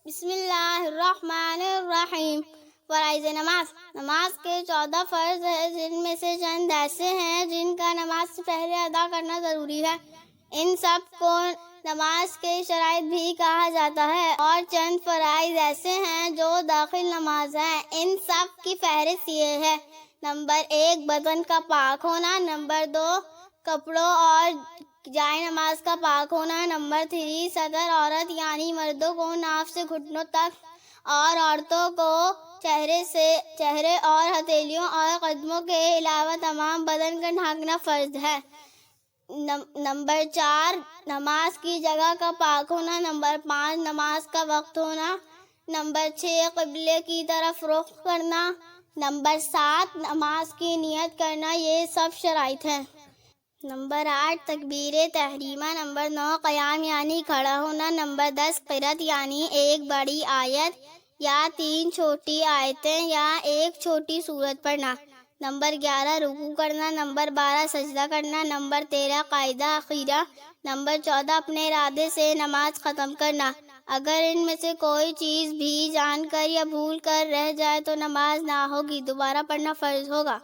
بسم اللہ الرحمن الرحیم۔ فرائض نماز۔ نماز کے 14 فرض ہیں، جن میں سے چند ایسے ہیں جن کا نماز سے پہلے ادا کرنا ضروری ہے۔ ان سب کو نماز کے شرائط بھی کہا جاتا ہے، اور چند فرائض ایسے ہیں جو داخل نماز ہیں۔ ان سب کی فہرست یہ ہے: نمبر 1 بدن کا پاک ہونا، نمبر 2 کپڑوں اور جائے نماز کا پاک ہونا، نمبر 3 صدر عورت یعنی مردوں کو ناف سے گھٹنوں تک اور عورتوں کو چہرے اور ہتھیلیوں اور قدموں کے علاوہ تمام بدن کا ڈھانکنا فرض ہے۔ نمبر 4 نماز کی جگہ کا پاک ہونا، نمبر 5 نماز کا وقت ہونا، نمبر 6 قبلے کی طرف رخ کرنا، نمبر 7 نماز کی نیت کرنا۔ یہ سب شرائط ہیں۔ نمبر 8 تکبیر تحریمہ، نمبر 9 قیام یعنی کھڑا ہونا، نمبر 10 قرأت یعنی ایک بڑی آیت یا 3 چھوٹی آیتیں یا ایک چھوٹی سورت پڑھنا، نمبر 11 رکوع کرنا، نمبر 12 سجدہ کرنا، نمبر 13 قاعدہ اخیرہ، نمبر 14 اپنے ارادے سے نماز ختم کرنا۔ اگر ان میں سے کوئی چیز بھی جان کر یا بھول کر رہ جائے تو نماز نہ ہوگی، دوبارہ پڑھنا فرض ہوگا۔